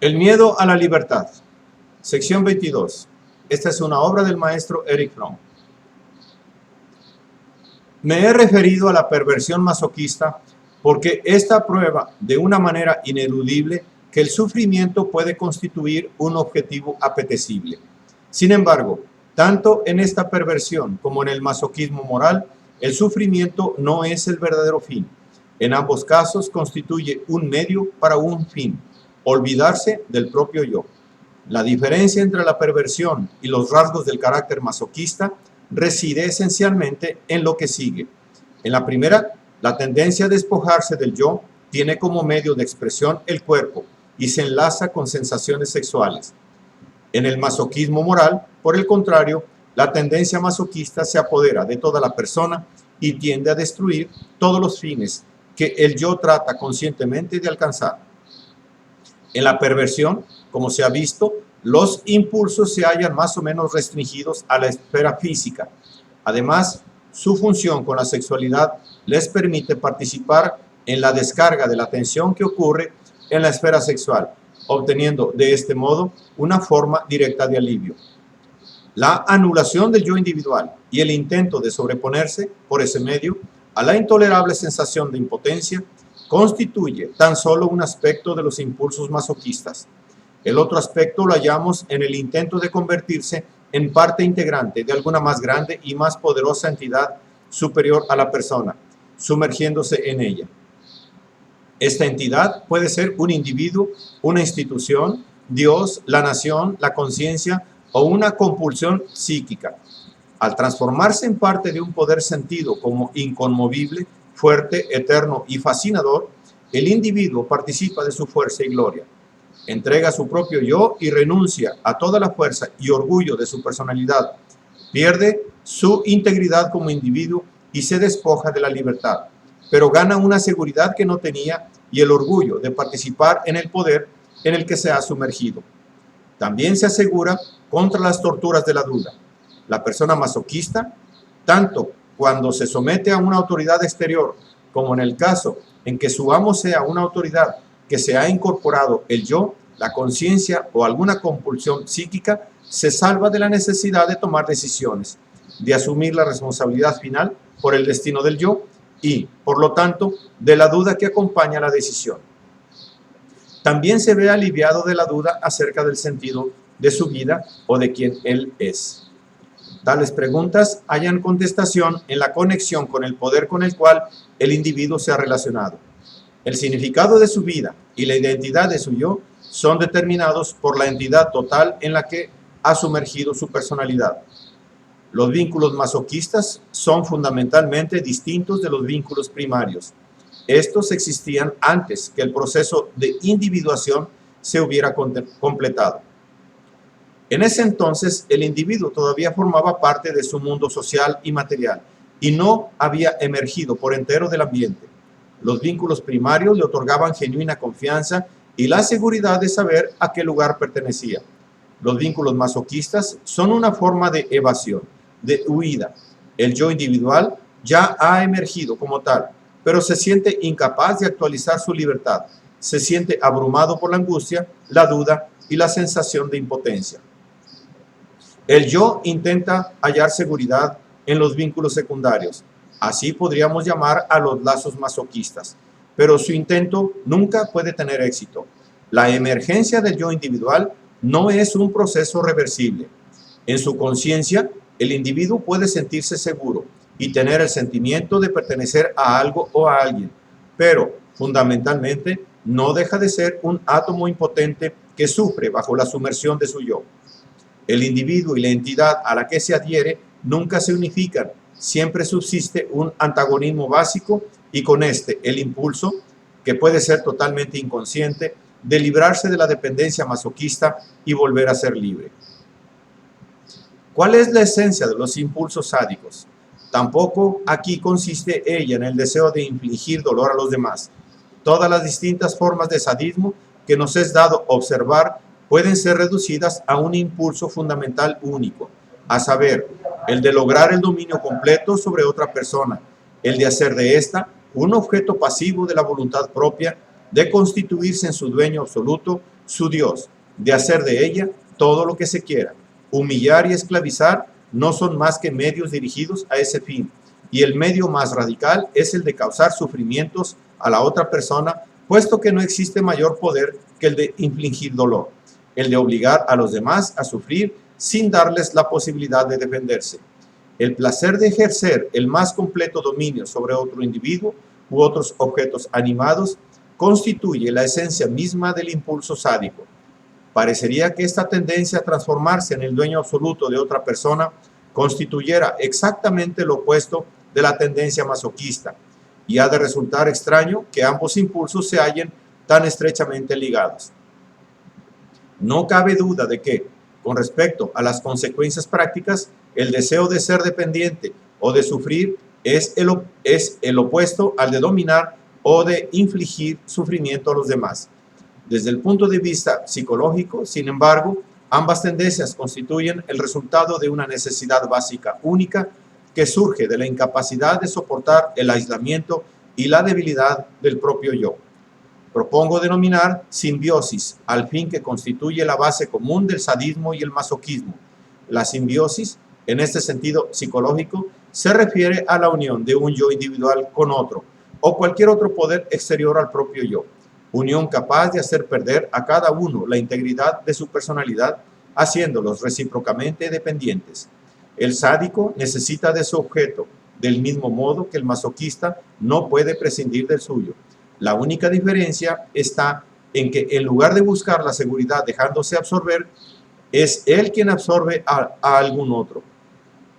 El miedo a la libertad. Sección 22. Esta es una obra del maestro Erich Fromm. Me he referido a la perversión masoquista porque esta prueba de una manera ineludible que el sufrimiento puede constituir un objetivo apetecible. Sin embargo, tanto en esta perversión como en el masoquismo moral, el sufrimiento no es el verdadero fin. En ambos casos constituye un medio para un fin, olvidarse del propio yo. La diferencia entre la perversión y los rasgos del carácter masoquista reside esencialmente en lo que sigue. En la primera, la tendencia a despojarse del yo tiene como medio de expresión el cuerpo y se enlaza con sensaciones sexuales. En el masoquismo moral, por el contrario, la tendencia masoquista se apodera de toda la persona y tiende a destruir todos los fines que el yo trata conscientemente de alcanzar. En la perversión, como se ha visto, los impulsos se hallan más o menos restringidos a la esfera física. Además, su función con la sexualidad les permite participar en la descarga de la tensión que ocurre en la esfera sexual, obteniendo de este modo una forma directa de alivio. La anulación del yo individual y el intento de sobreponerse por ese medio a la intolerable sensación de impotencia constituye tan solo un aspecto de los impulsos masoquistas. El otro aspecto lo hallamos en el intento de convertirse en parte integrante de alguna más grande y más poderosa entidad superior a la persona, sumergiéndose en ella. Esta entidad puede ser un individuo, una institución, Dios, la nación, la conciencia o una compulsión psíquica. Al transformarse en parte de un poder sentido como inconmovible, fuerte, eterno y fascinador, el individuo participa de su fuerza y gloria. Entrega su propio yo y renuncia a toda la fuerza y orgullo de su personalidad. Pierde su integridad como individuo y se despoja de la libertad, pero gana una seguridad que no tenía y el orgullo de participar en el poder en el que se ha sumergido. También se asegura contra las torturas de la duda. La persona masoquista, tanto cuando se somete a una autoridad exterior como en el caso en que su amo sea una autoridad que se ha incorporado el yo, la conciencia o alguna compulsión psíquica, se salva de la necesidad de tomar decisiones, de asumir la responsabilidad final por el destino del yo y, por lo tanto, de la duda que acompaña la decisión. También se ve aliviado de la duda acerca del sentido de su vida o de quién él es. Tales preguntas hallan contestación en la conexión con el poder con el cual el individuo se ha relacionado. El significado de su vida y la identidad de su yo son determinados por la entidad total en la que ha sumergido su personalidad. Los vínculos masoquistas son fundamentalmente distintos de los vínculos primarios. Estos existían antes que el proceso de individuación se hubiera completado. En ese entonces, el individuo todavía formaba parte de su mundo social y material y no había emergido por entero del ambiente. Los vínculos primarios le otorgaban genuina confianza y la seguridad de saber a qué lugar pertenecía. Los vínculos masoquistas son una forma de evasión, de huida. El yo individual ya ha emergido como tal, pero se siente incapaz de actualizar su libertad. Se siente abrumado por la angustia, la duda y la sensación de impotencia. El yo intenta hallar seguridad en los vínculos secundarios. Así podríamos llamar a los lazos masoquistas, pero su intento nunca puede tener éxito. La emergencia del yo individual no es un proceso reversible. En su conciencia, el individuo puede sentirse seguro y tener el sentimiento de pertenecer a algo o a alguien, pero fundamentalmente no deja de ser un átomo impotente que sufre bajo la sumersión de su yo. El individuo y la entidad a la que se adhiere nunca se unifican, siempre subsiste un antagonismo básico y con este el impulso, que puede ser totalmente inconsciente, de librarse de la dependencia masoquista y volver a ser libre. ¿Cuál es la esencia de los impulsos sádicos? Tampoco aquí consiste ella en el deseo de infligir dolor a los demás. Todas las distintas formas de sadismo que nos es dado observar pueden ser reducidas a un impulso fundamental único, a saber, el de lograr el dominio completo sobre otra persona, el de hacer de ésta un objeto pasivo de la voluntad propia, de constituirse en su dueño absoluto su Dios, de hacer de ella todo lo que se quiera. Humillar y esclavizar no son más que medios dirigidos a ese fin, y el medio más radical es el de causar sufrimientos a la otra persona, puesto que no existe mayor poder que el de infligir dolor, el de obligar a los demás a sufrir sin darles la posibilidad de defenderse. El placer de ejercer el más completo dominio sobre otro individuo u otros objetos animados constituye la esencia misma del impulso sádico. Parecería que esta tendencia a transformarse en el dueño absoluto de otra persona constituyera exactamente lo opuesto de la tendencia masoquista, y ha de resultar extraño que ambos impulsos se hallen tan estrechamente ligados. No cabe duda de que, con respecto a las consecuencias prácticas, el deseo de ser dependiente o de sufrir es el opuesto al de dominar o de infligir sufrimiento a los demás. Desde el punto de vista psicológico, sin embargo, ambas tendencias constituyen el resultado de una necesidad básica única que surge de la incapacidad de soportar el aislamiento y la debilidad del propio yo. Propongo denominar simbiosis al fin que constituye la base común del sadismo y el masoquismo. La simbiosis, en este sentido psicológico, se refiere a la unión de un yo individual con otro o cualquier otro poder exterior al propio yo. Unión capaz de hacer perder a cada uno la integridad de su personalidad, haciéndolos recíprocamente dependientes. El sádico necesita de su objeto, del mismo modo que el masoquista no puede prescindir del suyo. La única diferencia está en que en lugar de buscar la seguridad dejándose absorber, es él quien absorbe a algún otro.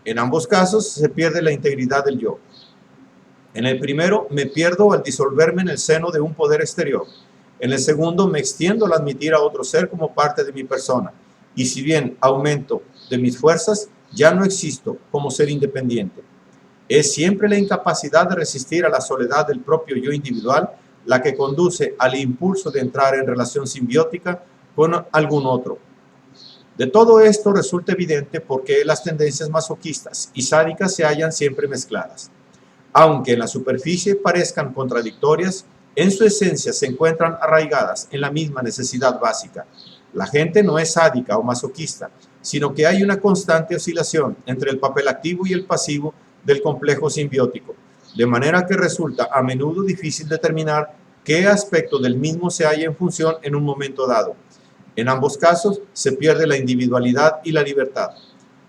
En ambos casos se pierde la integridad del yo. En el primero me pierdo al disolverme en el seno de un poder exterior. En el segundo me extiendo al admitir a otro ser como parte de mi persona. Y si bien aumento de mis fuerzas, ya no existo como ser independiente. Es siempre la incapacidad de resistir a la soledad del propio yo individual la que conduce al impulso de entrar en relación simbiótica con algún otro. De todo esto resulta evidente por qué las tendencias masoquistas y sádicas se hallan siempre mezcladas. Aunque en la superficie parezcan contradictorias, en su esencia se encuentran arraigadas en la misma necesidad básica. La gente no es sádica o masoquista, sino que hay una constante oscilación entre el papel activo y el pasivo del complejo simbiótico, de manera que resulta a menudo difícil determinar qué aspecto del mismo se halla en función en un momento dado. En ambos casos se pierde la individualidad y la libertad.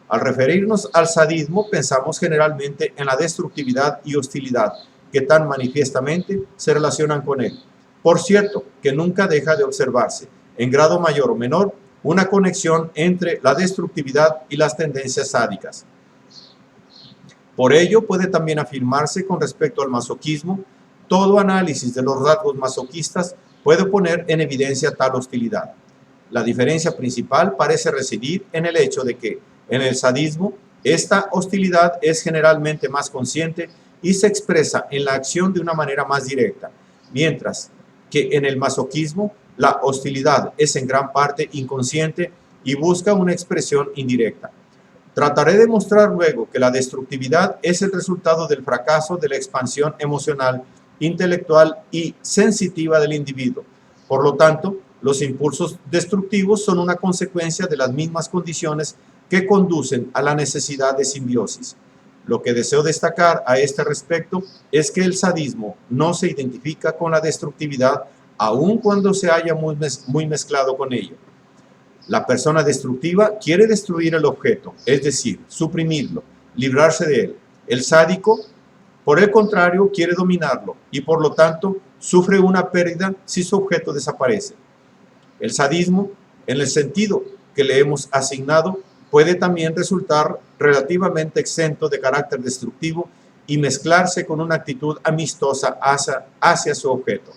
Al referirnos al sadismo, pensamos generalmente en la destructividad y hostilidad que tan manifiestamente se relacionan con él. Por cierto, que nunca deja de observarse, en grado mayor o menor, una conexión entre la destructividad y las tendencias sádicas. Por ello, puede también afirmarse con respecto al masoquismo, todo análisis de los rasgos masoquistas puede poner en evidencia tal hostilidad. La diferencia principal parece residir en el hecho de que, en el sadismo, esta hostilidad es generalmente más consciente y se expresa en la acción de una manera más directa, mientras que en el masoquismo la hostilidad es en gran parte inconsciente y busca una expresión indirecta. Trataré de mostrar luego que la destructividad es el resultado del fracaso de la expansión emocional, intelectual y sensitiva del individuo. Por lo tanto, los impulsos destructivos son una consecuencia de las mismas condiciones que conducen a la necesidad de simbiosis. Lo que deseo destacar a este respecto es que el sadismo no se identifica con la destructividad aun cuando se haya muy mezclado con ello. La persona destructiva quiere destruir el objeto, es decir, suprimirlo, librarse de él. El sádico, por el contrario, quiere dominarlo y por lo tanto sufre una pérdida si su objeto desaparece. El sadismo, en el sentido que le hemos asignado, puede también resultar relativamente exento de carácter destructivo y mezclarse con una actitud amistosa hacia su objeto.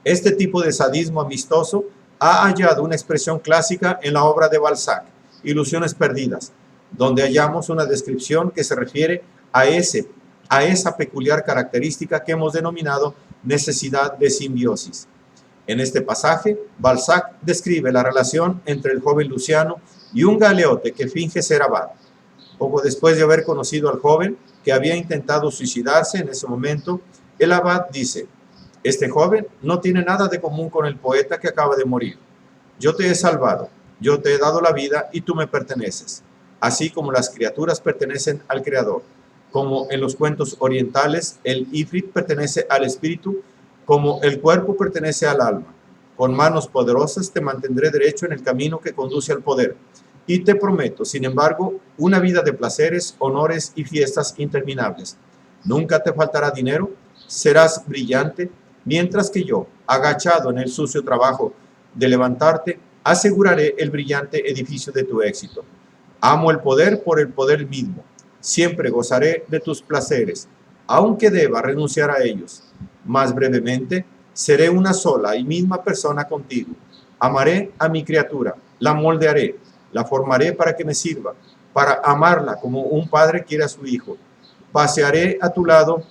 Este tipo de sadismo amistoso ha hallado una expresión clásica en la obra de Balzac, Ilusiones perdidas, donde hallamos una descripción que se refiere a esa peculiar característica que hemos denominado necesidad de simbiosis. En este pasaje, Balzac describe la relación entre el joven Luciano y un galeote que finge ser abad. Poco después de haber conocido al joven que había intentado suicidarse en ese momento, el abad dice: Este joven no tiene nada de común con el poeta que acaba de morir. Yo te he salvado, yo te he dado la vida y tú me perteneces, así como las criaturas pertenecen al Creador. Como en los cuentos orientales, el Ifrit pertenece al espíritu, como el cuerpo pertenece al alma. Con manos poderosas te mantendré derecho en el camino que conduce al poder. Y te prometo, sin embargo, una vida de placeres, honores y fiestas interminables. Nunca te faltará dinero, serás brillante, mientras que yo, agachado en el sucio trabajo de levantarte, aseguraré el brillante edificio de tu éxito. Amo el poder por el poder mismo. Siempre gozaré de tus placeres, aunque deba renunciar a ellos. Más brevemente, seré una sola y misma persona contigo. Amaré a mi criatura, la moldearé, la formaré para que me sirva, para amarla como un padre quiere a su hijo. Pasearé a tu lado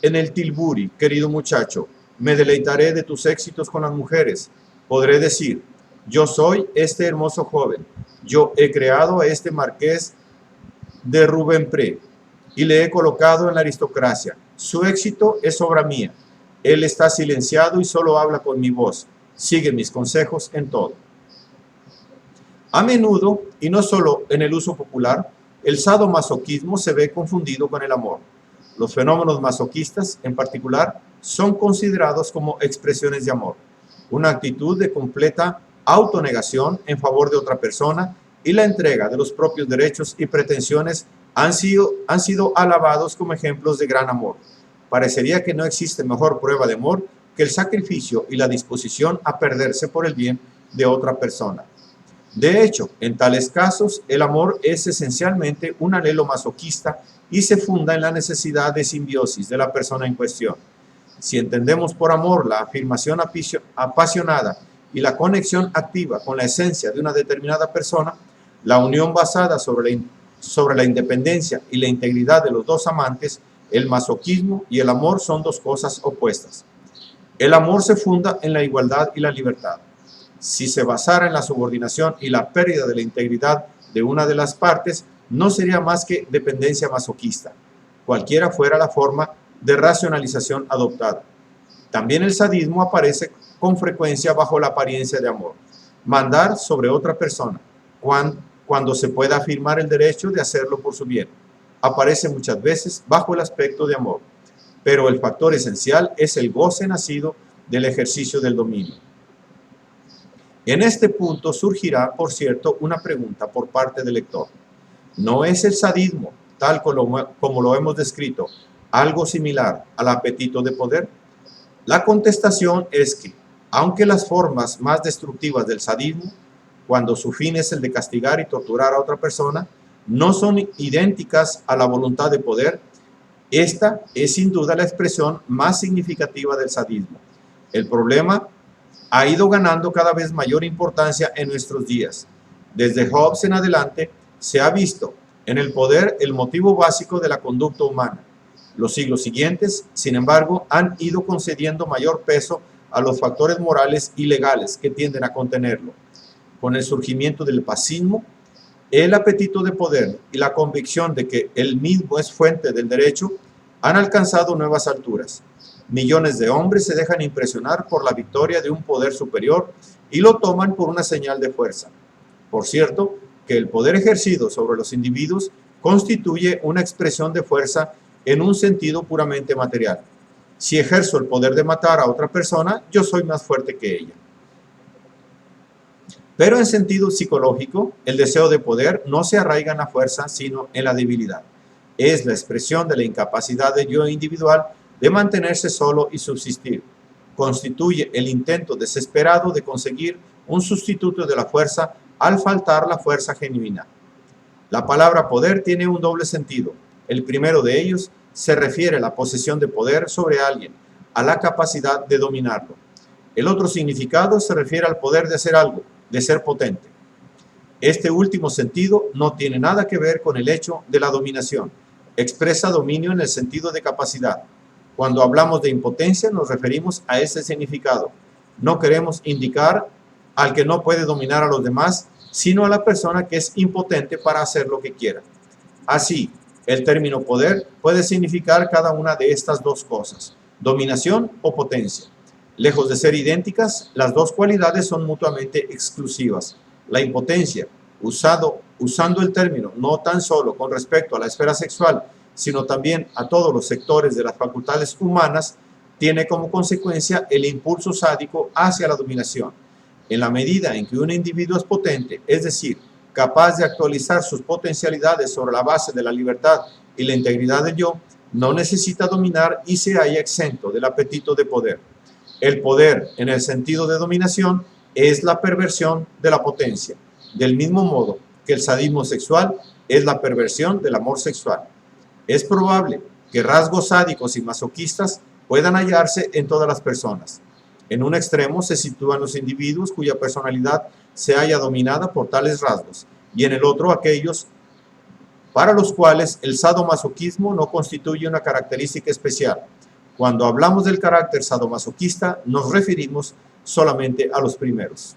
en el Tilbury, querido muchacho. Me deleitaré de tus éxitos con las mujeres. Podré decir, yo soy este hermoso joven. Yo he creado a este marqués de Rubempré y le he colocado en la aristocracia. Su éxito es obra mía. Él está silenciado y solo habla con mi voz. Sigue mis consejos en todo. A menudo, y no solo en el uso popular, el sadomasoquismo se ve confundido con el amor. Los fenómenos masoquistas, en particular, son considerados como expresiones de amor, una actitud de completa autonegación en favor de otra persona y la entrega de los propios derechos y pretensiones han sido alabados como ejemplos de gran amor. Parecería que no existe mejor prueba de amor que el sacrificio y la disposición a perderse por el bien de otra persona. De hecho, en tales casos, el amor es esencialmente un anhelo masoquista y se funda en la necesidad de simbiosis de la persona en cuestión. Si entendemos por amor la afirmación apasionada y la conexión activa con la esencia de una determinada persona, la unión basada sobre la independencia y la integridad de los dos amantes, el masoquismo y el amor son dos cosas opuestas. El amor se funda en la igualdad y la libertad. Si se basara en la subordinación y la pérdida de la integridad de una de las partes, no sería más que dependencia masoquista, cualquiera fuera la forma de racionalización adoptada. También el sadismo aparece con frecuencia bajo la apariencia de amor. Mandar sobre otra persona, cuando se pueda afirmar el derecho de hacerlo por su bien, aparece muchas veces bajo el aspecto de amor, pero el factor esencial es el goce nacido del ejercicio del dominio. En este punto surgirá, por cierto, una pregunta por parte del lector. ¿No es el sadismo, tal como lo hemos descrito, algo similar al apetito de poder? La contestación es que, aunque las formas más destructivas del sadismo, cuando su fin es el de castigar y torturar a otra persona, no son idénticas a la voluntad de poder, esta es sin duda la expresión más significativa del sadismo. El problema ha ido ganando cada vez mayor importancia en nuestros días. Desde Hobbes en adelante se ha visto en el poder el motivo básico de la conducta humana. Los siglos siguientes, sin embargo, han ido concediendo mayor peso a los factores morales y legales que tienden a contenerlo. Con el surgimiento del fascismo, el apetito de poder y la convicción de que el mismo es fuente del derecho han alcanzado nuevas alturas. Millones de hombres se dejan impresionar por la victoria de un poder superior y lo toman por una señal de fuerza. Por cierto, que el poder ejercido sobre los individuos constituye una expresión de fuerza en un sentido puramente material. Si ejerzo el poder de matar a otra persona, yo soy más fuerte que ella. Pero en sentido psicológico, el deseo de poder no se arraiga en la fuerza, sino en la debilidad. Es la expresión de la incapacidad del yo individual de mantenerse solo y subsistir. Constituye el intento desesperado de conseguir un sustituto de la fuerza al faltar la fuerza genuina. La palabra poder tiene un doble sentido. El primero de ellos se refiere a la posesión de poder sobre alguien, a la capacidad de dominarlo. El otro significado se refiere al poder de hacer algo, de ser potente. Este último sentido no tiene nada que ver con el hecho de la dominación. Expresa dominio en el sentido de capacidad. Cuando hablamos de impotencia nos referimos a ese significado. No queremos indicar al que no puede dominar a los demás, sino a la persona que es impotente para hacer lo que quiera. Así, el término poder puede significar cada una de estas dos cosas. dominación o potencia. Lejos de ser idénticas, las dos cualidades son mutuamente exclusivas. La impotencia, usando el término no tan solo con respecto a la esfera sexual, sino también a todos los sectores de las facultades humanas, tiene como consecuencia el impulso sádico hacia la dominación. En la medida en que un individuo es potente, es decir, capaz de actualizar sus potencialidades sobre la base de la libertad y la integridad del yo, no necesita dominar y se halla exento del apetito de poder. El poder, en el sentido de dominación, es la perversión de la potencia, del mismo modo que el sadismo sexual es la perversión del amor sexual. Es probable que rasgos sádicos y masoquistas puedan hallarse en todas las personas. En un extremo se sitúan los individuos cuya personalidad se halla dominada por tales rasgos, y en el otro aquellos para los cuales el sadomasoquismo no constituye una característica especial. Cuando hablamos del carácter sadomasoquista, nos referimos solamente a los primeros.